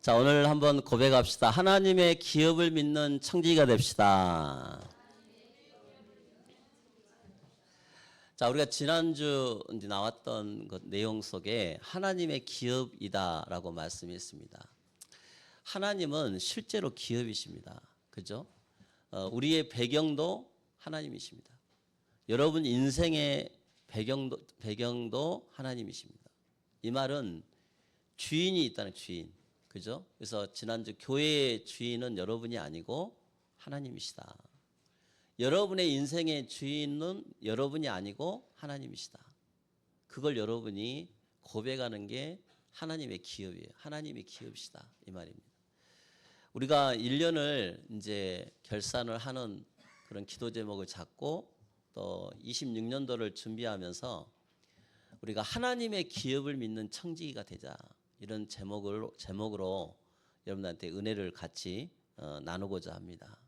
자, 오늘 한번 고백합시다. 하나님의 기업을 믿는 청지기가 됩시다. 자, 우리가 지난주 이제 나왔던 그 내용 속에 하나님의 기업이다라고 말씀했습니다. 하나님은 실제로 기업이십니다. 그죠? 우리의 배경도 하나님이십니다. 여러분 인생의 배경도 하나님이십니다. 이 말은 주인이 있다는 주인. 그죠? 그래서 지난주 교회의 주인은 여러분이 아니고 하나님이시다. 여러분의 인생의 주인은 여러분이 아니고 하나님이시다. 그걸 여러분이 고백하는 게 하나님의 기업이에요. 하나님의 기업이시다. 이 말입니다. 우리가 1년을 이제 결산을 하는 그런 기도 제목을 잡고 또 26년도를 준비하면서 우리가 하나님의 기업을 믿는 청지기가 되자. 이런 제목으로 여러분들한테 은혜를 같이 나누고자 합니다.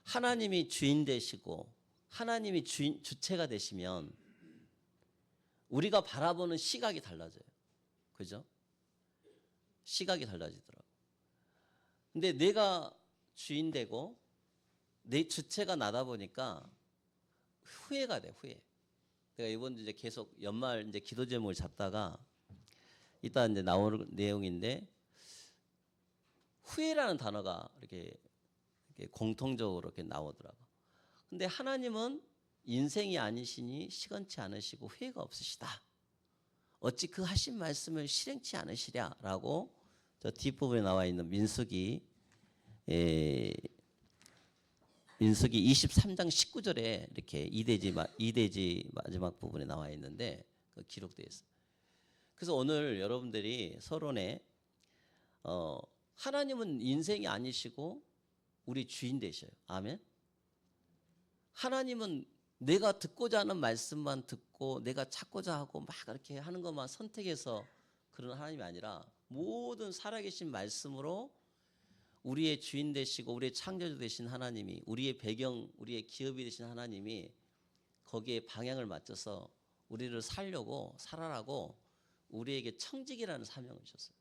하나님이 주인 되시고 하나님이 주체가 되시면 우리가 바라보는 시각이 달라져요. 그죠? 시각이 달라지더라고요. 근데 내가 주인 되고 내 주체가 나다 보니까 후회가 돼, 후회. 내가 이번 이제 계속 연말 이제 기도 제목을 잡다가 이따 이제 나올 내용인데 후회라는 단어가 이렇게 공통적으로 이렇게 나오더라고. 근데 하나님은 인생이 아니시니 시건치 않으시고 후회가 없으시다. 어찌 그 하신 말씀을 실행치 않으시랴라고 저 뒷부분에 나와 있는 민수기 23장 19절에 이렇게 2대지 마지막 부분에 나와 있는데 그 기록되어 있어요. 그래서 오늘 여러분들이 서론에 하나님은 인생이 아니시고 우리 주인 되셔요. 아멘. 하나님은 내가 듣고자 하는 말씀만 듣고 내가 찾고자 하고 막 이렇게 하는 것만 선택해서 그런 하나님이 아니라 모든 살아계신 말씀으로 우리의 주인 되시고 우리의 창조주 되신 하나님이 우리의 배경, 우리의 기업이 되신 하나님이 거기에 방향을 맞춰서 우리를 살라고 우리에게 청지기라는 사명을 주셨어요.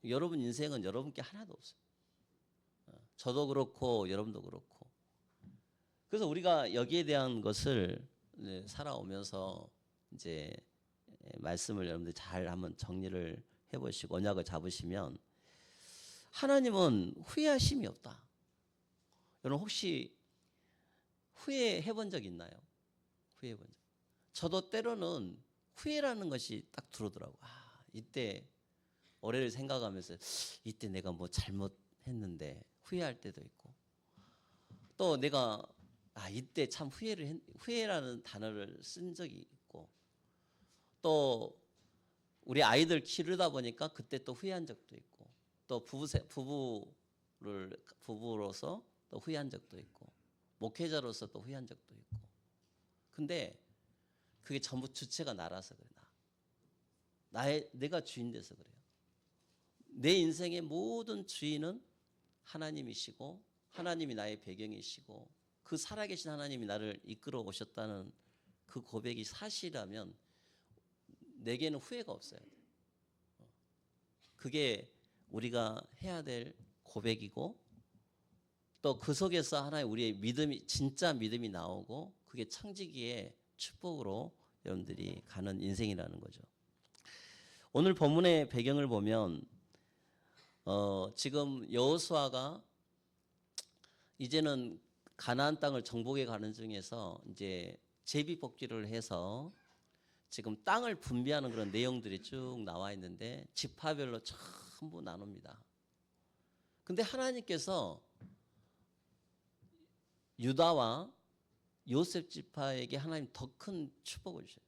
여러분 인생은 여러분께 하나도 없어요. 저도 그렇고 여러분도 그렇고. 그래서 우리가 여기에 대한 것을 살아오면서 이제 말씀을 여러분들 잘 한번 정리를 해보시고 언약을 잡으시면 하나님은 후회하심이 없다. 여러분 혹시 후회해 본 적 있나요? 후회해 본 적. 저도 때로는 후회라는 것이 딱 들어오더라고요. 이때 올해를 생각하면서 이때 내가 뭐 잘못했는데 후회할 때도 있고 또 내가 이때 참 후회라는 단어를 쓴 적이 있고 또 우리 아이들 키우다 보니까 그때 또 후회한 적도 있고 또 부부로서 또 후회한 적도 있고 목회자로서 또 후회한 적도 있고 근데 그게 전부 주체가 나라서 그래. 내가 주인 돼서 그래요. 내 인생의 모든 주인은 하나님이시고 하나님이 나의 배경이시고 그 살아계신 하나님이 나를 이끌어 오셨다는 그 고백이 사실이라면 내게는 후회가 없어야 돼요. 그게 우리가 해야 될 고백이고 또 그 속에서 하나의 우리의 믿음이 진짜 믿음이 나오고 그게 청지기의 축복으로 여러분들이 가는 인생이라는 거죠. 오늘 본문의 배경을 보면 지금 여호수아가 이제는 가나안 땅을 정복해 가는 중에서 이제 제비 뽑기를 해서 지금 땅을 분배하는 그런 내용들이 쭉 나와 있는데 지파별로 전부 나눕니다. 근데 하나님께서 유다와 요셉 지파에게 하나님 더 큰 축복을 주셔요.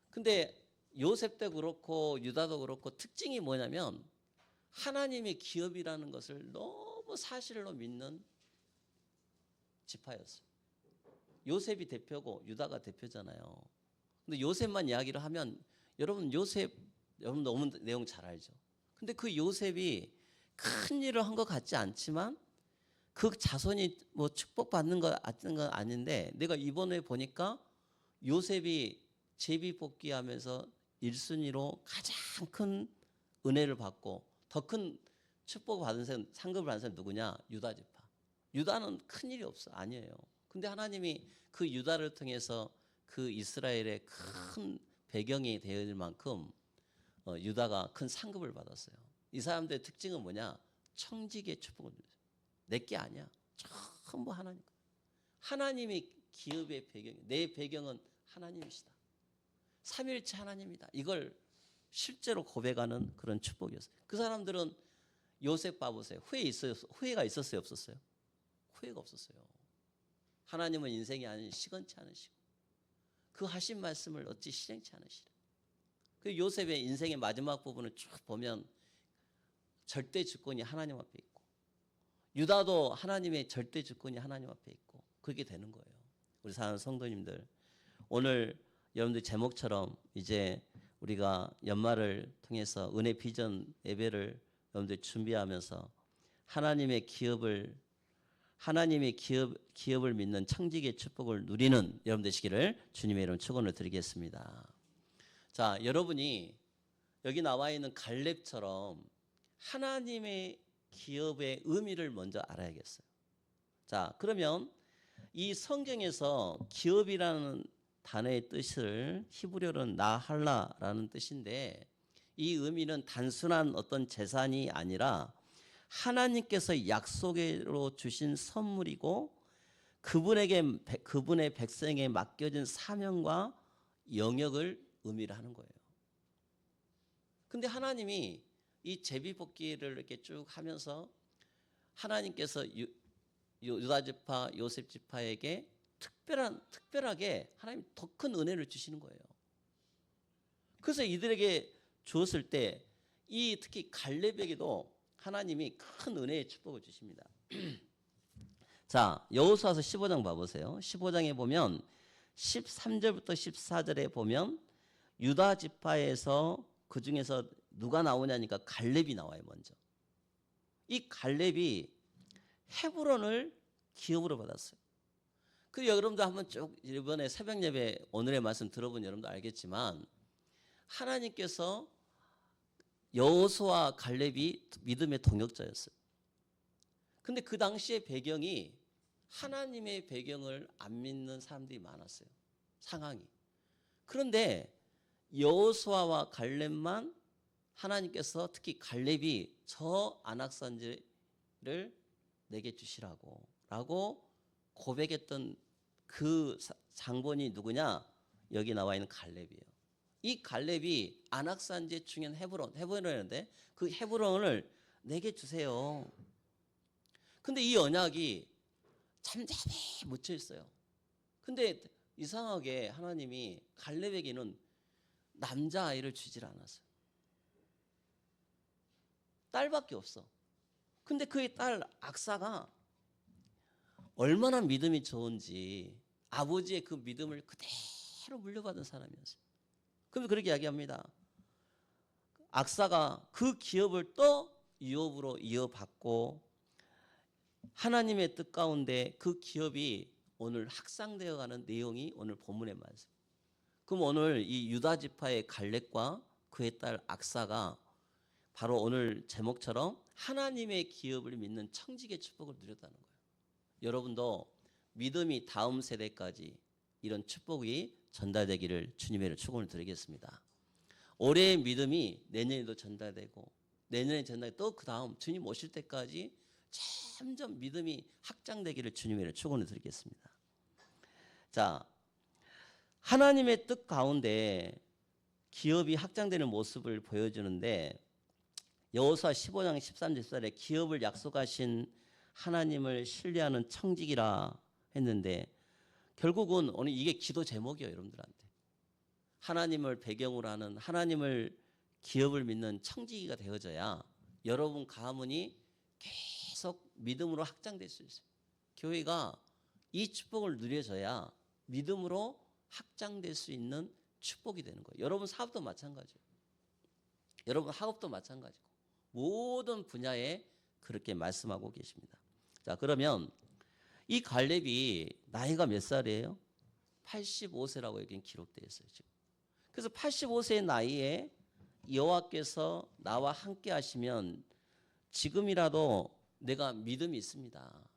근데 요셉도 그렇고 유다도 그렇고 특징이 뭐냐면 하나님의 기업이라는 것을 너무 사실로 믿는 지파였어요. 요셉이 대표고 유다가 대표잖아요. 근데 요셉만 이야기를 하면 여러분 너무 내용 잘 알죠. 근데 그 요셉이 큰 일을 한 것 같지 않지만 그 자손이 뭐 축복받는 거 아닌데 내가 이번에 보니까 요셉이 제비 뽑기 하면서 1순위로 가장 큰 은혜를 받고 더 큰 축복 받은 사람, 상급을 받은 사람이 누구냐? 유다 지파. 유다는 큰 일이 없어. 아니에요. 근데 하나님이 그 유다를 통해서 그 이스라엘의 큰 배경이 되어질 만큼 유다가 큰 상급을 받았어요. 이 사람들의 특징은 뭐냐? 청지기의 축복을 누렸어요. 내게 아니야. 전부 하나님. 하나님이 기업의 배경이, 내 배경은 하나님이시다. 삼일체 하나님이다. 이걸 실제로 고백하는 그런 축복이었어요. 그 사람들은 요셉 봐보세요. 후회가 있었어요, 없었어요? 후회가 없었어요. 하나님은 인생이 아닌 시건치 않으시고 그 하신 말씀을 어찌 실행치 않으시래. 그 요셉의 인생의 마지막 부분을 쭉 보면 절대 주권이 하나님 앞에 있고 유다도 하나님의 절대 주권이 하나님 앞에 있고 그렇게 되는 거예요. 우리 사랑하는 성도님들, 오늘 여러분들 제목처럼 이제 우리가 연말을 통해서 은혜 비전 예배를 여러분들 준비하면서 하나님의 기업을 믿는 청지기의 축복을 누리는 여러분 되시기를 주님의 이름 축원을 드리겠습니다. 자, 여러분이 여기 나와 있는 갈렙처럼 하나님의 기업의 의미를 먼저 알아야겠어요. 자, 그러면 이 성경에서 기업이라는 단어의 뜻을 히브리어로는 나할라라는 뜻인데 이 의미는 단순한 어떤 재산이 아니라 하나님께서 약속으로 주신 선물이고 그분의 백성에게 맡겨진 사명과 영역을 의미를 하는 거예요. 근데 하나님이 이 제비뽑기를 이렇게 쭉 하면서 하나님께서 유다 지파, 요셉 지파에게 특별하게 하나님 더 큰 은혜를 주시는 거예요. 그래서 이들에게 주었을 때 이 특히 갈렙에게도 하나님이 큰 은혜의 축복을 주십니다. 자, 여호수아서 15장 봐보세요. 15장에 보면 13절부터 14절에 보면 유다 지파에서 그 중에서 누가 나오냐니까 갈렙이 나와요. 먼저 이 갈렙이 헤브론을 기업으로 받았어요. 그 여러분도 한번 쭉 이번에 새벽 예배 오늘의 말씀 들어본 여러분도 알겠지만 하나님께서 여호수아 갈렙이 믿음의 동역자였어요. 근데 그 당시의 배경이 하나님의 배경을 안 믿는 사람들이 많았어요. 상황이. 그런데 여호수아와 갈렙만 하나님께서 특히 갈렙이 저 안악산지를 내게 주시라고 고백했던 그 장본이 누구냐? 여기 나와 있는 갈렙이에요. 이 갈렙이 안악산지에 중요한 헤브론이었는데 그 헤브론을 내게 주세요. 근데 이 언약이 잠잠히 묻혀 있어요. 근데 이상하게 하나님이 갈렙에게는 남자아이를 주질 않았어요. 딸밖에 없어. 근데 그의 딸 악사가 얼마나 믿음이 좋은지 아버지의 그 믿음을 그대로 물려받은 사람이었어요. 그럼 그렇게 이야기합니다. 악사가 그 기업을 또 유업으로 이어받고 하나님의 뜻 가운데 그 기업이 오늘 확산되어 가는 내용이 오늘 본문의 말씀. 그럼 오늘 이 유다 지파의 갈렙과 그의 딸 악사가 바로 오늘 제목처럼 하나님의 기업을 믿는 청지기의 축복을 누렸다는 거예요. 여러분도 믿음이 다음 세대까지 이런 축복이 전달되기를 주님의 축원을 드리겠습니다. 올해의 믿음이 내년에도 전달되고 내년에 전달되고 또 그 다음 주님 오실 때까지 점점 믿음이 확장되기를 주님의 축원을 드리겠습니다. 자, 하나님의 뜻 가운데 기업이 확장되는 모습을 보여주는데 여호수아 15장 13절 14절에 기업을 약속하신 하나님을 신뢰하는 청지기라 했는데 결국은 오늘 이게 기도 제목이에요. 여러분들한테 하나님을 배경으로 하는 하나님을 기업을 믿는 청지기가 되어져야 여러분 가문이 계속 믿음으로 확장될 수 있어요. 교회가 이 축복을 누려져야 믿음으로 확장될 수 있는 축복이 되는 거예요. 여러분 사업도 마찬가지예요. 여러분 학업도 마찬가지고 모든 분야에 그렇게 말씀하고 계십니다. 자, 그러면 이 갈렙이 나이가 몇 살이에요? 85세라고 여기 기록되어 있어요. 지금. 그래서 85세의 나이에 여호와께서 나와 함께 하시면 지금이라도 내가 믿음이 있습니다.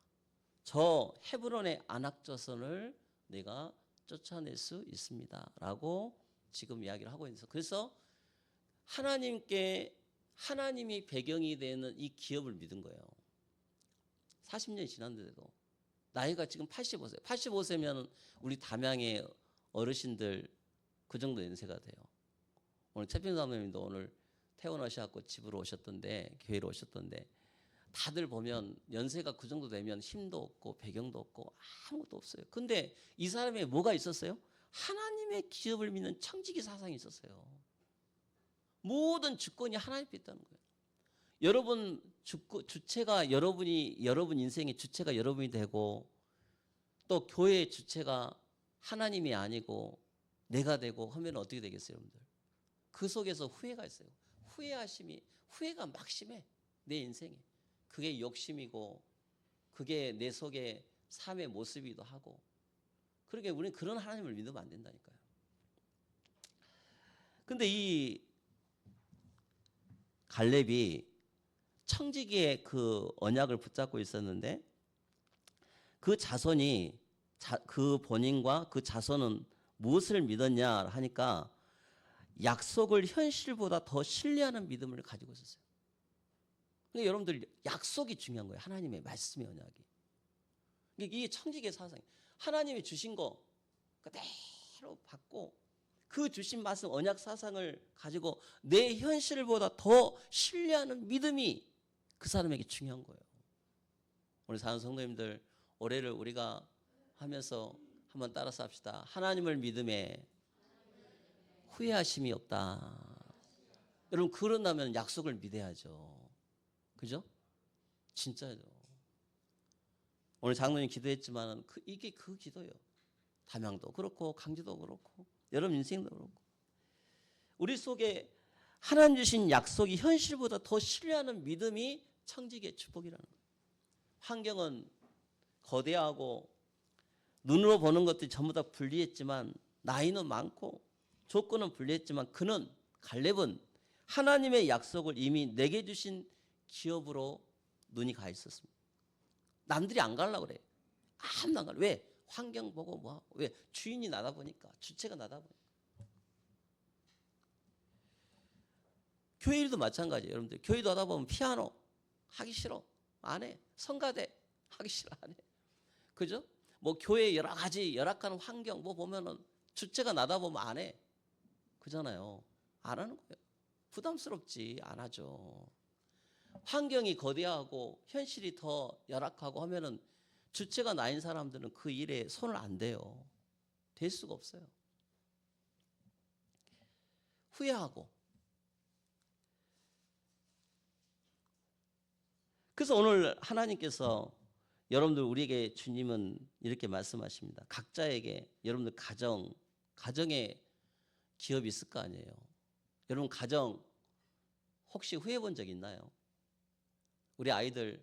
저 헤브론의 안악조선을 내가 쫓아낼 수 있습니다. 라고 지금 이야기를 하고 있어요. 그래서 하나님이 배경이 되는 이 기업을 믿은 거예요. 40년이 지났는데도. 나이가 지금 85세. 85세면 우리 담양의 어르신들 그 정도 연세가 돼요. 오늘 최평 사모님도 오늘 퇴원하셔서 집으로 오셨던데, 교회로 오셨던데, 다들 보면 연세가 그 정도 되면 힘도 없고 배경도 없고 아무것도 없어요. 근데 이 사람에 뭐가 있었어요? 하나님의 기업을 믿는 청지기 사상이 있었어요. 모든 주권이 하나님께 있다는 거예요. 여러분 주체가 여러분 인생의 주체가 여러분이 되고, 또 교회의 주체가 하나님이 아니고 내가 되고 하면 어떻게 되겠어요, 여러분들? 그 속에서 후회가 있어요. 후회가 막 심해, 내 인생에. 그게 욕심이고 그게 내 속에 삶의 모습이기도 하고. 그러니까 우리는 그런 하나님을 믿으면 안 된다니까요. 근데 이 갈렙이 청지기의 그 언약을 붙잡고 있었는데, 그 자손이 그 본인과 그 자손은 무엇을 믿었냐 하니까 약속을 현실보다 더 신뢰하는 믿음을 가지고 있었어요. 그러니까 여러분들 약속이 중요한 거예요. 하나님의 말씀의 언약이. 이게 청지기의 사상이에요. 하나님이 주신 거 그대로 받고 그 주신 말씀 언약 사상을 가지고 내 현실보다 더 신뢰하는 믿음이 그 사람에게 중요한 거예요. 오늘 사는 성도님들, 올해를 우리가 하면서 한번 따라서 합시다. 하나님을 믿음에 후회하심이 없다. 여러분, 그런다면 약속을 믿어야죠. 그죠? 진짜죠. 오늘 장로님 기도했지만 이게 그 기도예요. 담양도 그렇고 강주도 그렇고 여러분 인생도 그렇고, 우리 속에 하나님 주신 약속이 현실보다 더 신뢰하는 믿음이 청지기의 축복이라는 거예요. 환경은 거대하고 눈으로 보는 것들이 전부 다 불리했지만, 나이는 많고 조건은 불리했지만, 갈렙은 하나님의 약속을 이미 내게 주신 기업으로 눈이 가 있었습니다. 남들이 안 가려고 그래. 아무도 안 가려. 왜? 환경 보고 뭐 하고. 왜? 주인이 나다 보니까, 주체가 나다 보니까. 교회 일도 마찬가지예요. 여러분들 교회도 하다 보면 피아노 하기 싫어, 안 해. 성가대 하기 싫어, 안 해. 그죠? 뭐 교회 여러 가지 열악한 환경 뭐 보면은 주체가 나다 보면 안 해. 그잖아요. 안 하는 거예요. 부담스럽지, 안 하죠. 환경이 거대하고 현실이 더 열악하고 하면은 주체가 나인 사람들은 그 일에 손을 안 대요. 될 수가 없어요. 후회하고. 그래서 오늘 하나님께서 여러분들, 우리에게 주님은 이렇게 말씀하십니다. 각자에게, 여러분들 가정에 기업이 있을 거 아니에요. 여러분 가정 혹시 후회해 본 적 있나요? 우리 아이들,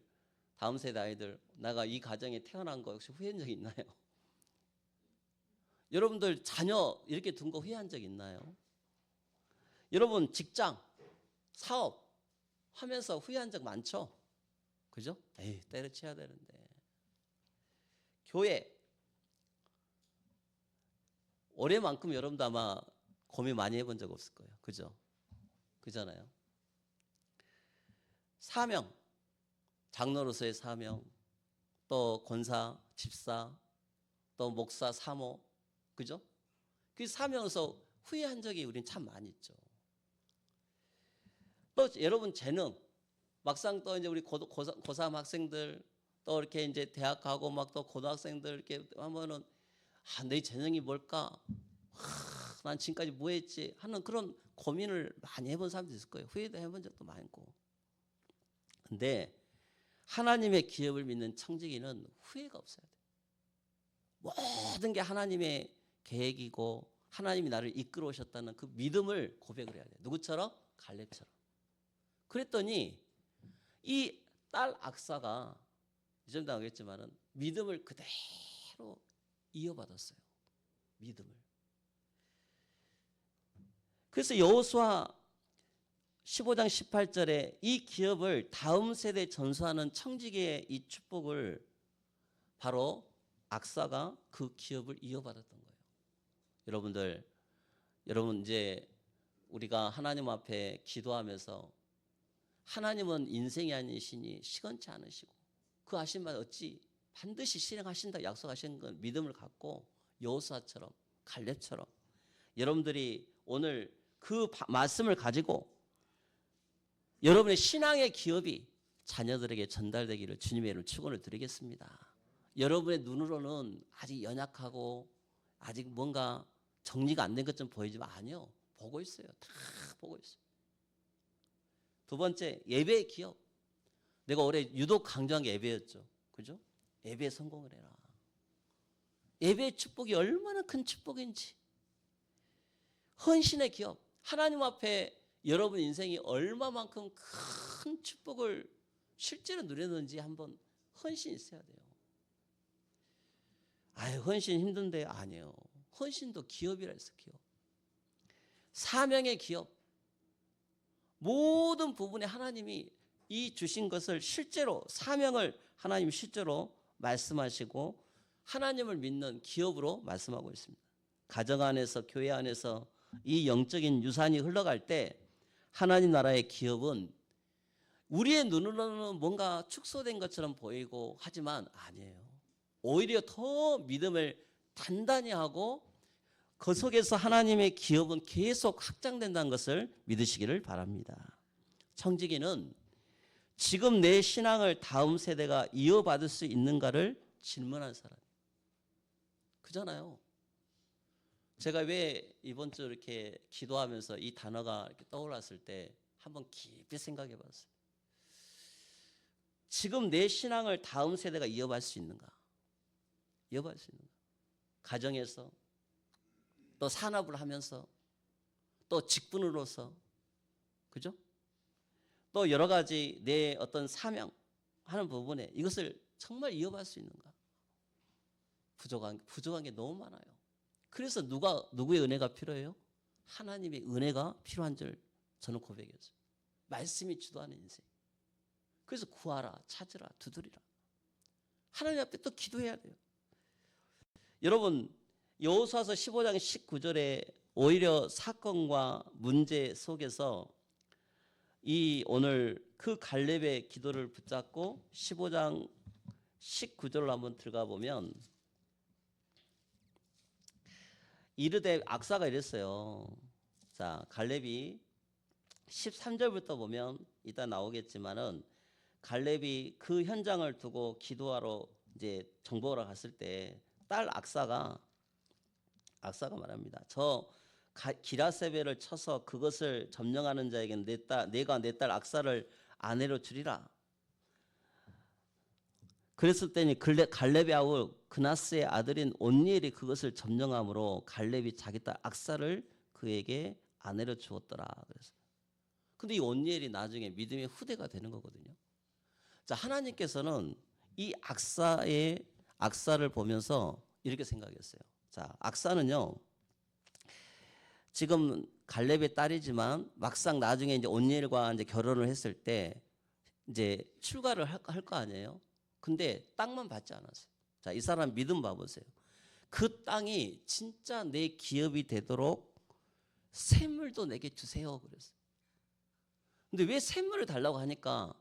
다음 세대 아이들, 내가 이 가정에 태어난 거 혹시 후회한 적 있나요? 여러분들 자녀 이렇게 둔 거 후회한 적 있나요? 여러분 직장, 사업 하면서 후회한 적 많죠? 그죠? 에이, 때려쳐야 되는데. 교회, 올해만큼 여러분도 아마 고민 많이 해본 적 없을 거예요. 그죠? 그잖아요. 사명, 장로로서의 사명, 또 권사, 집사, 또 목사, 사모, 그죠? 그 사명에서 후회한 적이 우리는 참 많이 있죠. 또 여러분 재능, 막상 또 이제 우리 고3 학생들, 또 이렇게 이제 대학 가고 막 또 고등학생들 이렇게 하면은, 내 재능이 뭘까? 난 지금까지 뭐 했지? 하는 그런 고민을 많이 해본 사람도 있을 거예요. 후회도 해본 적도 많고. 근데 하나님의 기업을 믿는 청지기는 후회가 없어야 돼요. 모든 게 하나님의 계획이고 하나님이 나를 이끌어 오셨다는 그 믿음을 고백을 해야 돼요. 누구처럼? 갈렙처럼. 그랬더니 이 딸 악사가, 이전도 하겠지만은 믿음을 그대로 이어받았어요. 믿음을. 그래서 여호수아 15장 18절에 이 기업을 다음 세대에 전수하는 청지기의 이 축복을 바로 악사가 그 기업을 이어받았던 거예요. 여러분 이제 우리가 하나님 앞에 기도하면서 하나님은 인생이 아니시니 시건치 않으시고 그 하신 말 어찌 반드시 실행하신다 약속하신 건 믿음을 갖고 여호수아처럼 갈렙처럼 여러분들이 오늘 그 말씀을 가지고 여러분의 신앙의 기업이 자녀들에게 전달되기를 주님의 이름으로 축원을 드리겠습니다. 여러분의 눈으로는 아직 연약하고 아직 뭔가 정리가 안 된 것처럼 보이지만 아니요. 보고 있어요. 다 보고 있어요. 두 번째, 예배의 기업. 내가 올해 유독 강조한 게 예배였죠. 그죠? 예배에 성공을 해라. 예배의 축복이 얼마나 큰 축복인지. 헌신의 기업. 하나님 앞에 여러분 인생이 얼마만큼 큰 축복을 실제로 누렸는지 한번 헌신이 있어야 돼요. 아유, 헌신 힘든데 아니에요. 헌신도 기업이라 했어, 기업. 사명의 기업. 모든 부분에 하나님이 이 주신 것을 실제로 사명을 하나님이 실제로 말씀하시고 하나님을 믿는 기업으로 말씀하고 있습니다. 가정 안에서 교회 안에서 이 영적인 유산이 흘러갈 때 하나님 나라의 기업은 우리의 눈으로는 뭔가 축소된 것처럼 보이고 하지만 아니에요. 오히려 더 믿음을 단단히 하고 그 속에서 하나님의 기업은 계속 확장된다는 것을 믿으시기를 바랍니다. 청지기는 지금 내 신앙을 다음 세대가 이어받을 수 있는가를 질문한 사람. 그잖아요. 제가 왜 이번 주 이렇게 기도하면서 이 단어가 이렇게 떠올랐을 때 한번 깊이 생각해 봤어요. 지금 내 신앙을 다음 세대가 이어받을 수 있는가? 이어받을 수 있는가? 가정에서 또 산업을 하면서 또 직분으로서 그죠? 또 여러 가지 내 어떤 사명 하는 부분에 이것을 정말 이어받을 수 있는가? 부족한 게 너무 많아요. 그래서 누구의 은혜가 필요해요? 하나님의 은혜가 필요한 줄 저는 고백했어요. 말씀이 주도하는 인생. 그래서 구하라, 찾으라, 두드리라. 하나님 앞에 또 기도해야 돼요. 여러분 여호수아서 15장 19절에 오히려 사건과 문제 속에서 이 오늘 그 갈렙의 기도를 붙잡고 15장 19절로 한번 들어가 보면 이르되 악사가 이랬어요. 자, 갈렙이 13절부터 보면 이따 나오겠지만은 갈렙이 그 현장을 두고 기도하러 이제 정보하러 갔을 때 딸 악사가 말합니다. 저 기라세벨을 쳐서 그것을 점령하는 자에게는 내가 내 딸 악사를 아내로 주리라. 그랬을 때니 갈렙의 아우 그나스의 아들인 온니엘이 그것을 점령함으로 갈렙이 자기 딸 악사를 그에게 아내로 주었더라. 그래서 근데 이 온니엘이 나중에 믿음의 후대가 되는 거거든요. 자, 하나님께서는 이 악사를 보면서 이렇게 생각했어요. 자, 악사는요. 지금 갈렙의 딸이지만 막상 나중에 이제 온니엘과 이제 결혼을 했을 때 이제 출가를 할 거 아니에요. 근데 땅만 받지 않았어요. 자, 이 사람 믿음 봐보세요. 그 땅이 진짜 내 기업이 되도록 샘물도 내게 주세요. 그랬어요. 근데 왜 샘물을 달라고 하니까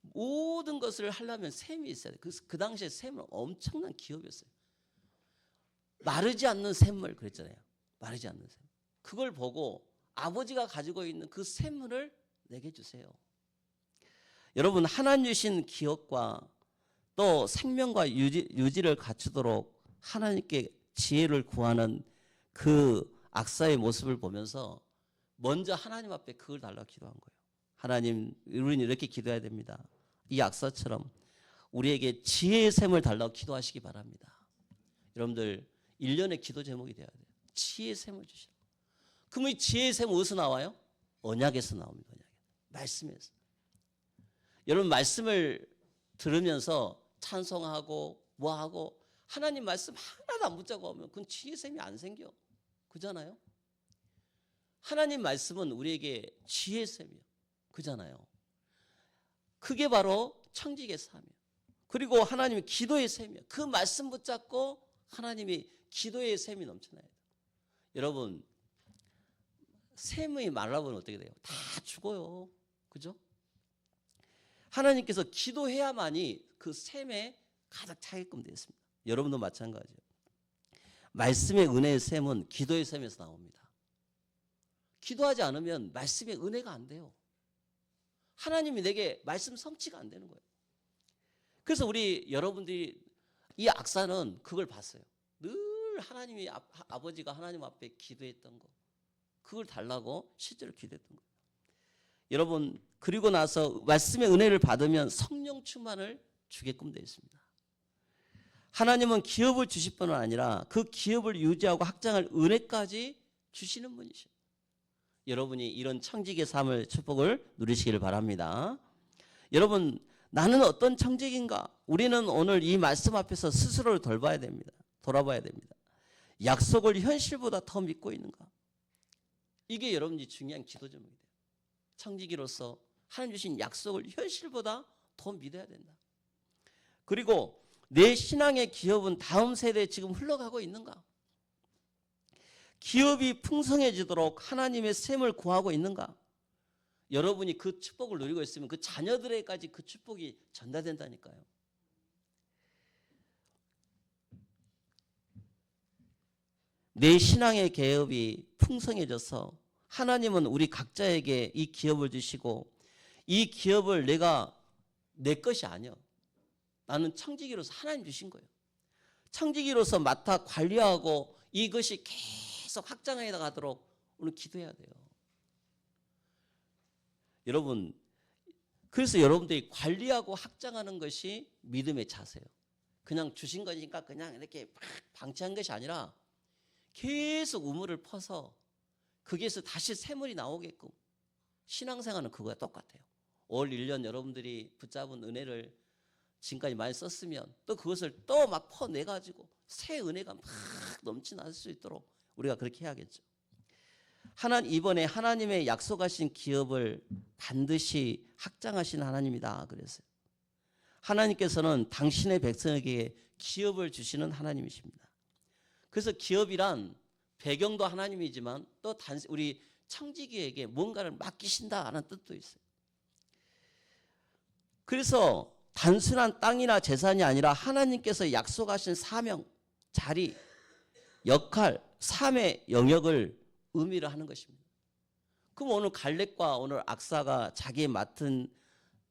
모든 것을 하려면 샘이 있어야 돼요. 그 당시에 샘은 엄청난 기업이었어요. 마르지 않는 샘물 그랬잖아요. 마르지 않는 샘. 그걸 보고 아버지가 가지고 있는 그 샘물을 내게 주세요. 여러분 하나님 주신 기업과 또 생명과 유지를 갖추도록 하나님께 지혜를 구하는 그 악사의 모습을 보면서 먼저 하나님 앞에 그걸 달라고 기도한 거예요. 하나님, 우리는 이렇게 기도해야 됩니다. 이 악사처럼 우리에게 지혜의 샘을 달라고 기도하시기 바랍니다. 여러분들 1년의 기도 제목이 돼야 돼요. 지혜의 샘을 주시라. 그럼 이 지혜의 샘은 어디서 나와요? 언약에서 나옵니다. 언약에. 말씀에서. 여러분 말씀을 들으면서 찬송하고 뭐하고 하나님 말씀 하나도 안 붙잡고 오면 그건 지혜의 샘이 안 생겨. 그잖아요. 하나님 말씀은 우리에게 지혜의 셈이요. 그잖아요. 그게 바로 청지기의 삶이에요. 그리고 하나님이 기도의 셈이에요. 그 말씀 붙잡고 하나님이 기도의 셈이 넘쳐나야 돼요. 여러분, 셈이 말라보면 어떻게 돼요? 다 죽어요. 그죠? 하나님께서 기도해야만이 그 셈에 가득 차게끔 되어 있습니다. 여러분도 마찬가지예요. 말씀의 은혜의 셈은 기도의 셈에서 나옵니다. 기도하지 않으면 말씀의 은혜가 안 돼요. 하나님이 내게 말씀 성취가 안 되는 거예요. 그래서 우리 여러분들이 이 악사는 그걸 봤어요. 늘 하나님이 아버지가 하나님 앞에 기도했던 거, 그걸 달라고 실제로 기도했던 거예요. 여러분, 그리고 나서 말씀의 은혜를 받으면 성령 충만을 주게끔 되어 있습니다. 하나님은 기업을 주실 뿐만 아니라 그 기업을 유지하고 확장할 은혜까지 주시는 분이십니다. 여러분이 이런 청지기의 삶을 축복을 누리시기를 바랍니다. 여러분, 나는 어떤 청지기인가? 우리는 오늘 이 말씀 앞에서 스스로를 돌아봐야 됩니다. 약속을 현실보다 더 믿고 있는가? 이게 여러분이 중요한 기도 제목이 돼요. 청지기로서 하나님 주신 약속을 현실보다 더 믿어야 된다. 그리고 내 신앙의 기업은 다음 세대에 지금 흘러가고 있는가? 기업이 풍성해지도록 하나님의 셈을 구하고 있는가? 여러분이 그 축복을 누리고 있으면 그 자녀들에게까지 그 축복이 전달된다니까요. 내 신앙의 기업이 풍성해져서 하나님은 우리 각자에게 이 기업을 주시고 이 기업을 내가 내 것이 아니야. 나는 청지기로서 하나님 주신 거예요. 청지기로서 맡아 관리하고 이것이 계속 확장해 나가도록 오늘 기도해야 돼요. 여러분, 그래서 여러분들이 관리하고 확장하는 것이 믿음의 자세예요. 그냥 주신 거니까 그냥 이렇게 방치한 것이 아니라 계속 우물을 퍼서 거기에서 다시 새물이 나오게끔 신앙생활은 그거와 똑같아요. 올 1년 여러분들이 붙잡은 은혜를 지금까지 많이 썼으면 또 그것을 또 막 퍼내가지고 새 은혜가 막 넘쳐날 수 있도록 우리가 그렇게 해야겠죠. 이번에 하나님의 약속하신 기업을 반드시 확장하신 하나님이다 그랬어요. 하나님께서는 당신의 백성에게 기업을 주시는 하나님이십니다. 그래서 기업이란 배경도 하나님이지만 또 우리 청지기에게 뭔가를 맡기신다는 뜻도 있어요. 그래서 단순한 땅이나 재산이 아니라 하나님께서 약속하신 사명, 자리, 역할, 삶의 영역을 의미를 하는 것입니다. 그럼 오늘 갈렙과 오늘 악사가 자기의 맡은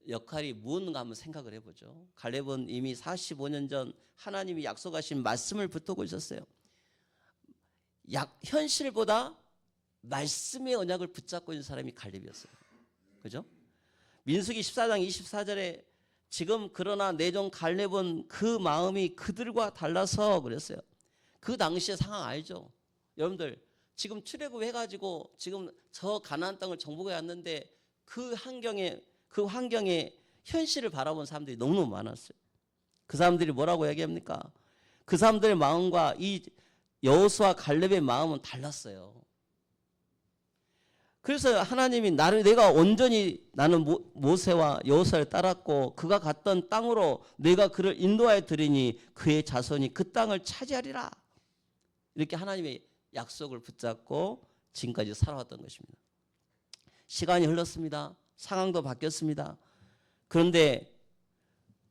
역할이 무엇인가 한번 생각을 해보죠. 갈렙은 이미 45년 전 하나님이 약속하신 말씀을 붙들고 있었어요. 현실보다 말씀의 언약을 붙잡고 있는 사람이 갈렙이었어요. 그죠? 민수기 14장 24절에 지금 그러나 내 종 갈렙은 그 마음이 그들과 달라서 그랬어요. 그 당시의 상황 알죠? 여러분들 지금 출애굽해가지고 지금 저 가나안 땅을 정복해 왔는데 그 환경에 현실을 바라본 사람들이 너무너무 많았어요. 그 사람들이 뭐라고 얘기합니까? 그 사람들의 마음과 이 여호수아 갈렙의 마음은 달랐어요. 그래서 하나님이 내가 온전히 나는 모세와 여호수아를 따랐고 그가 갔던 땅으로 내가 그를 인도하여 드리니 그의 자손이 그 땅을 차지하리라. 이렇게 하나님의 약속을 붙잡고 지금까지 살아왔던 것입니다. 시간이 흘렀습니다. 상황도 바뀌었습니다. 그런데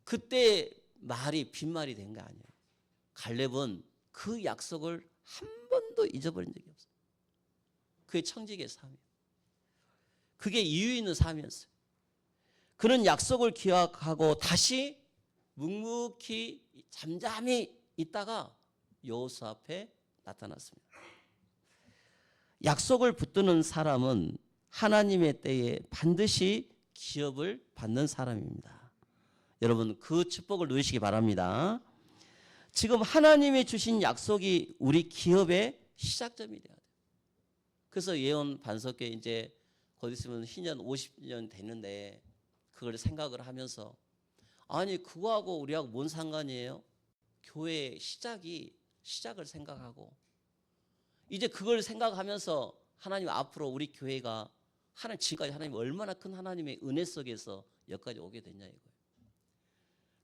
그때 말이 빈말이 된 게 아니에요. 갈렙은 그 약속을 한 번도 잊어버린 적이 없어요. 그의 청지기의 삶이에요. 그게 이유 있는 삶이었어요. 그는 약속을 기억하고 다시 묵묵히 잠잠히 있다가 여호수 앞에 나타났습니다. 약속을 붙드는 사람은 하나님의 때에 반드시 기업을 받는 사람입니다. 여러분 그 축복을 누리시기 바랍니다. 지금 하나님이 주신 약속이 우리 기업의 시작점이 돼야 돼요. 그래서 예언 반석회 이제 곧 있으면 희년 50년 됐는데 그걸 생각을 하면서 아니 그거하고 우리하고 뭔 상관이에요? 교회의 시작을 생각하고 이제 그걸 생각하면서 하나님 앞으로 우리 교회가 지금까지 하나님 얼마나 큰 하나님의 은혜 속에서 여기까지 오게 됐냐 이거예요.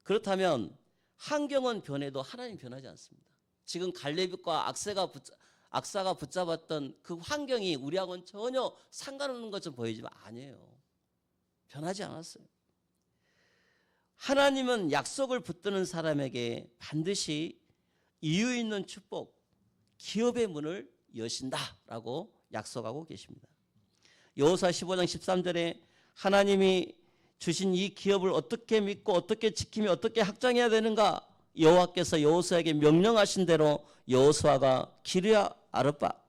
그렇다면 환경은 변해도 하나님 변하지 않습니다. 지금 갈렙과 악사가 붙잡았던 그 환경이 우리하고는 전혀 상관없는 것처럼 보이지만 아니에요. 변하지 않았어요. 하나님은 약속을 붙드는 사람에게 반드시 이유 있는 축복, 기업의 문을 여신다라고 약속하고 계십니다. 여호수아 15장 13절에 하나님이 주신 이 기업을 어떻게 믿고 어떻게 지키며 어떻게 확장해야 되는가, 여호와께서 여호수아에게 명령하신 대로 여호수아가 기르야 아르밧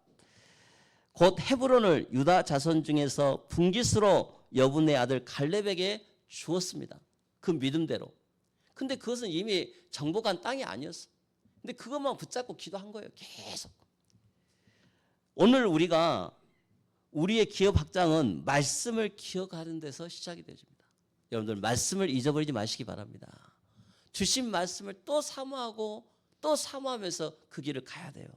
곧 헤브론을 유다 자손 중에서 분깃으로 여분의 아들 갈렙에게 주었습니다. 그 믿음대로. 근데 그것은 이미 정복한 땅이 아니었어. 근데 그것만 붙잡고 기도한 거예요. 계속. 오늘 우리의 기업 확장은 말씀을 기억하는 데서 시작이 되어집니다. 여러분들 말씀을 잊어버리지 마시기 바랍니다. 주신 말씀을 또 사모하고 또 사모하면서 그 길을 가야 돼요.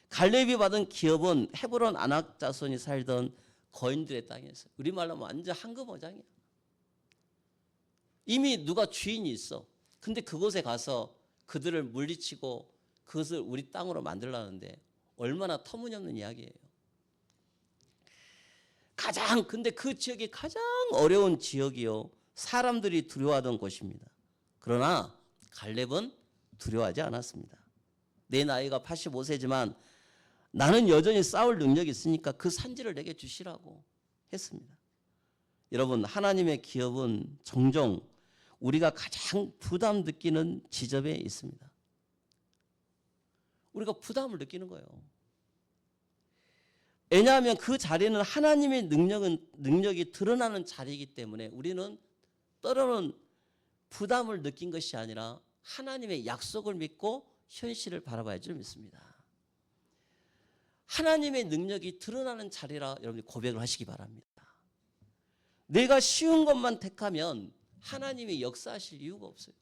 갈렙이 받은 기업은 헤브론 아낙 자손이 살던 거인들의 땅이었어요. 우리말로 하면 완전 황금어장이야. 이미 누가 주인이 있어. 근데 그곳에 가서 그들을 물리치고 그것을 우리 땅으로 만들라는데 얼마나 터무니없는 이야기예요. 근데 그 지역이 가장 어려운 지역이요, 사람들이 두려워하던 곳입니다. 그러나 갈렙은 두려워하지 않았습니다. 내 나이가 85세지만 나는 여전히 싸울 능력이 있으니까 그 산지를 내게 주시라고 했습니다. 여러분, 하나님의 기업은 종종 우리가 가장 부담 느끼는 지점에 있습니다. 우리가 부담을 느끼는 거예요. 왜냐하면 그 자리는 하나님의 능력이 드러나는 자리이기 때문에 우리는 때로는 부담을 느낀 것이 아니라 하나님의 약속을 믿고 현실을 바라봐야 줄 믿습니다. 하나님의 능력이 드러나는 자리라 여러분이 고백을 하시기 바랍니다. 내가 쉬운 것만 택하면 하나님이 역사하실 이유가 없어요.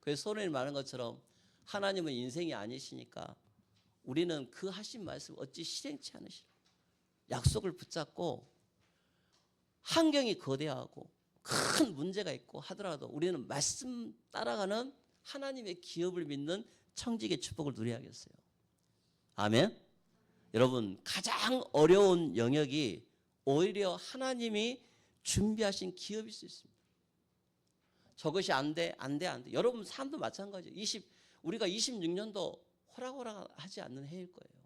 그래서 소원이 많은 것처럼 하나님은 인생이 아니시니까 우리는 그 하신 말씀 어찌 실행치 않으시라. 약속을 붙잡고 환경이 거대하고 큰 문제가 있고 하더라도 우리는 말씀 따라가는 하나님의 기업을 믿는 청지기의 축복을 누려야겠어요. 아멘. 여러분, 가장 어려운 영역이 오히려 하나님이 준비하신 기업일 수 있습니다. 저것이 안 돼. 여러분 삶도 마찬가지예요. 우리가 26년도 호락호락하지 않는 해일 거예요.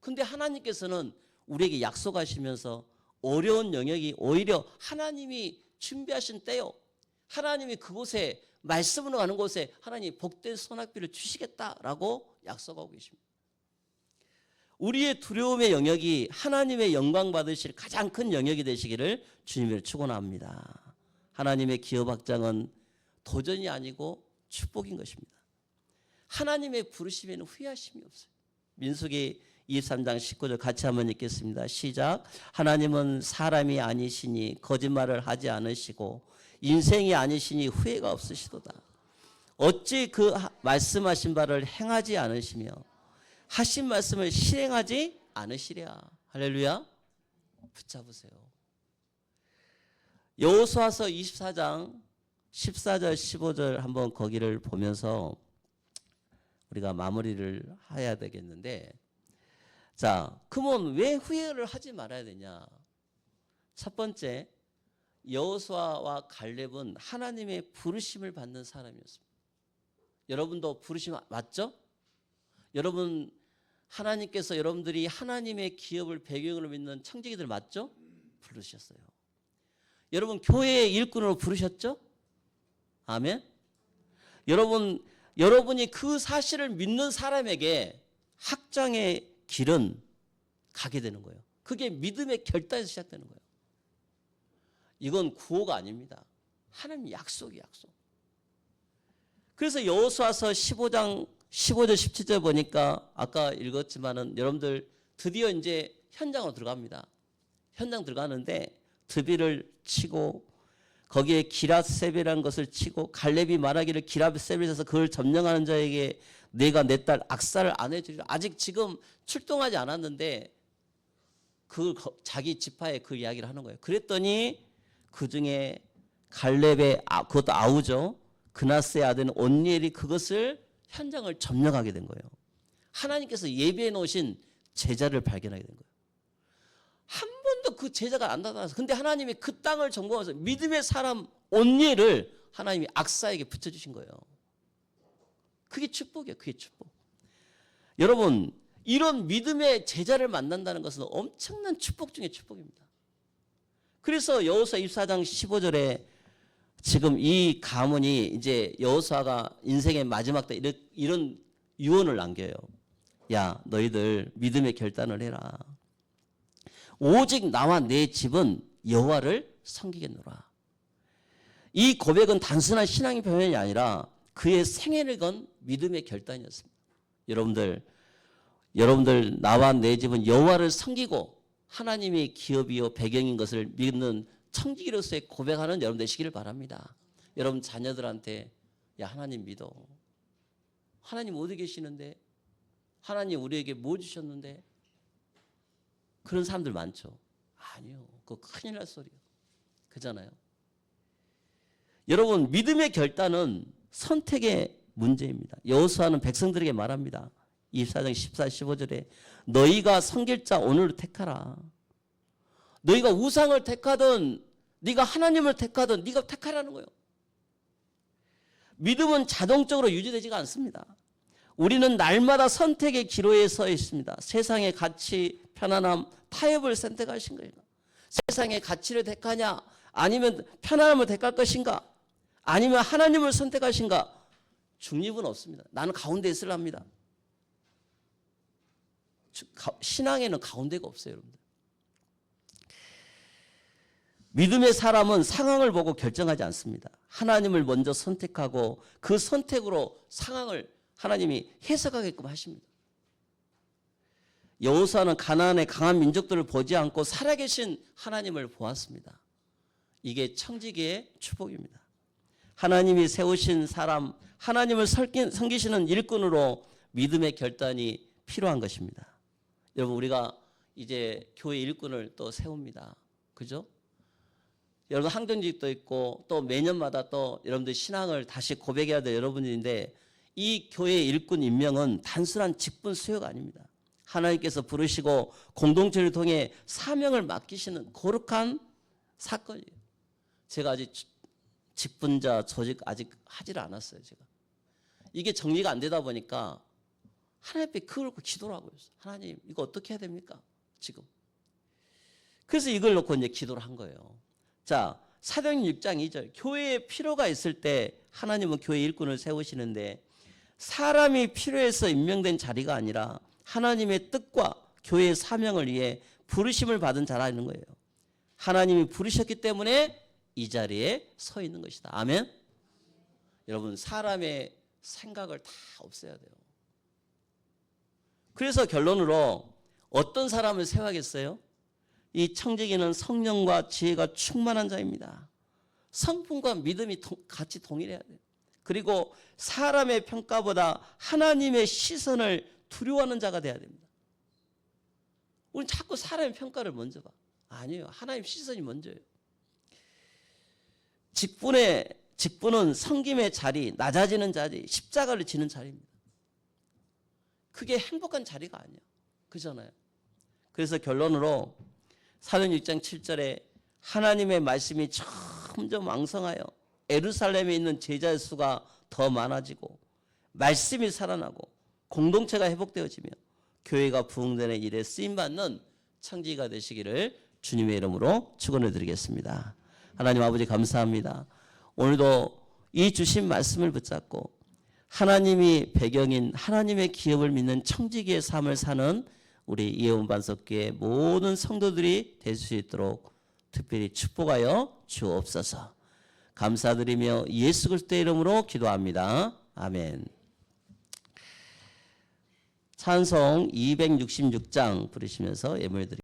근데 하나님께서는 우리에게 약속하시면서 어려운 영역이 오히려 하나님이 준비하신 때요, 하나님이 그곳에 말씀으로 가는 곳에 하나님이 복된 소낙비를 주시겠다라고 약속하고 계십니다. 우리의 두려움의 영역이 하나님의 영광 받으실 가장 큰 영역이 되시기를 주님을 축원합니다. 하나님의 기업 확장은 도전이 아니고 축복인 것입니다. 하나님의 부르심에는 후회하심이 없어요. 민수기 23장 19절 같이 한번 읽겠습니다. 시작. 하나님은 사람이 아니시니 거짓말을 하지 않으시고 인생이 아니시니 후회가 없으시도다. 어찌 그 말씀하신 바를 행하지 않으시며 하신 말씀을 실행하지 않으시랴. 할렐루야. 붙잡으세요. 여호수아서 24장 14절 15절 한번 거기를 보면서 우리가 마무리를 해야 되겠는데, 자, 그러면 왜 후회를 하지 말아야 되냐? 첫 번째, 여호수아와 갈렙은 하나님의 부르심을 받는 사람이었습니다. 여러분도 부르심 맞죠? 여러분, 하나님께서 여러분들이 하나님의 기업을 배경으로 믿는 청지기들 맞죠? 부르셨어요. 여러분, 교회의 일꾼으로 부르셨죠? 아멘. 여러분이 그 사실을 믿는 사람에게 확장의 길은 가게 되는 거예요. 그게 믿음의 결단에서 시작되는 거예요. 이건 구호가 아닙니다. 하나님 약속이 약속. 그래서 여호수아서 15장 15절 17절 보니까 아까 읽었지만은 여러분들 드디어 이제 현장으로 들어갑니다. 현장 들어가는데 드비를 치고 거기에 기랏세벨이라는 것을 치고 갈렙이 말하기를 기랏세벨에서 그걸 점령하는 자에게 내가 내 딸 악사를 안 해주리라. 아직 지금 출동하지 않았는데 자기 지파에 그 이야기를 하는 거예요. 그랬더니 그 중에 갈렙의 그것도 아우죠. 그나스의 아들 온니엘이 그것을 현장을 점령하게 된 거예요. 하나님께서 예비해 놓으신 제자를 발견하게 된 거예요. 한 번도 그 제자가 안 나타나서, 근데 하나님이 그 땅을 점검해서 믿음의 사람 온니엘을 하나님이 악사에게 붙여주신 거예요. 그게 축복이에요. 그게 축복. 여러분, 이런 믿음의 제자를 만난다는 것은 엄청난 축복 중에 축복입니다. 그래서 여호수아 24장 15절에 지금 이 가문이 이제 여호수아가 인생의 마지막 때 이런 유언을 남겨요. 야, 너희들 믿음의 결단을 해라. 오직 나와 내 집은 여호와를 섬기겠노라. 이 고백은 단순한 신앙의 표현이 아니라 그의 생애를 건 믿음의 결단이었습니다. 여러분들 나와 내 집은 여호와를 섬기고 하나님의 기업이요 배경인 것을 믿는 청지기로서의 고백하는 여러분 되시기를 바랍니다. 여러분 자녀들한테 야, 하나님 믿어. 하나님 어디 계시는데? 하나님 우리에게 뭐 주셨는데? 그런 사람들 많죠. 아니요. 그거 큰일 날 소리예요. 그잖아요. 여러분, 믿음의 결단은 선택의 문제입니다. 여호수아는 백성들에게 말합니다. 24장 14, 15절에 너희가 섬길 자 오늘 택하라. 너희가 우상을 택하든 네가 하나님을 택하든 네가 택하라는 거예요. 믿음은 자동적으로 유지되지가 않습니다. 우리는 날마다 선택의 기로에 서 있습니다. 세상의 가치, 편안함, 타협을 선택하신 거예요. 세상의 가치를 택하냐, 아니면 편안함을 택할 것인가, 아니면 하나님을 선택하신가, 중립은 없습니다. 나는 가운데 있으려 합니다. 신앙에는 가운데가 없어요, 여러분들. 믿음의 사람은 상황을 보고 결정하지 않습니다. 하나님을 먼저 선택하고 그 선택으로 상황을 하나님이 해석하게끔 하십니다. 여호수아는 가나안의 강한 민족들을 보지 않고 살아계신 하나님을 보았습니다. 이게 청지기의 축복입니다. 하나님이 세우신 사람, 하나님을 섬기시는 일꾼으로 믿음의 결단이 필요한 것입니다. 여러분, 우리가 이제 교회 일꾼을 또 세웁니다. 그죠? 여러분 항정직도 있고 또 매년마다 또 여러분들 신앙을 다시 고백해야 될 여러분인데, 이 교회 일꾼 임명은 단순한 직분 수요가 아닙니다. 하나님께서 부르시고 공동체를 통해 사명을 맡기시는 거룩한 사건이에요. 제가 아직 직분자 조직 아직 하지를 않았어요. 제가 이게 정리가 안 되다 보니까 하나님 앞에 그걸 놓고 기도를 하고 있어요. 하나님, 이거 어떻게 해야 됩니까? 지금. 그래서 이걸 놓고 이제 기도를 한 거예요. 자, 사도행전 6장 2절. 교회에 필요가 있을 때 하나님은 교회 일꾼을 세우시는데, 사람이 필요해서 임명된 자리가 아니라 하나님의 뜻과 교회의 사명을 위해 부르심을 받은 자라는 거예요. 하나님이 부르셨기 때문에 이 자리에 서 있는 것이다. 아멘. 여러분, 사람의 생각을 다 없애야 돼요. 그래서 결론으로 어떤 사람을 세워야겠어요? 이 청지기는 성령과 지혜가 충만한 자입니다. 성품과 믿음이 같이 동일해야 돼요. 그리고 사람의 평가보다 하나님의 시선을 두려워하는 자가 돼야 됩니다. 우리는 자꾸 사람의 평가를 먼저 봐. 아니에요. 하나님 시선이 먼저예요. 직분은 섬김의 자리, 낮아지는 자리, 십자가를 지는 자리입니다. 그게 행복한 자리가 아니에요. 그잖아요. 그래서 결론으로 사도행전 6장 7절에 하나님의 말씀이 점점 왕성하여 예루살렘에 있는 제자의 수가 더 많아지고 말씀이 살아나고 공동체가 회복되어지며 교회가 부흥되는 일에 쓰임받는 청지기가 되시기를 주님의 이름으로 축원을 드리겠습니다. 하나님 아버지 감사합니다. 오늘도 이 주신 말씀을 붙잡고 하나님이 배경인 하나님의 기업을 믿는 청지기의 삶을 사는 우리 이혜원 반석교회 모든 성도들이 될 수 있도록 특별히 축복하여 주옵소서. 감사드리며 예수 그리스도의 이름으로 기도합니다. 아멘. 찬송 266장 부르시면서 예물을 드립니다.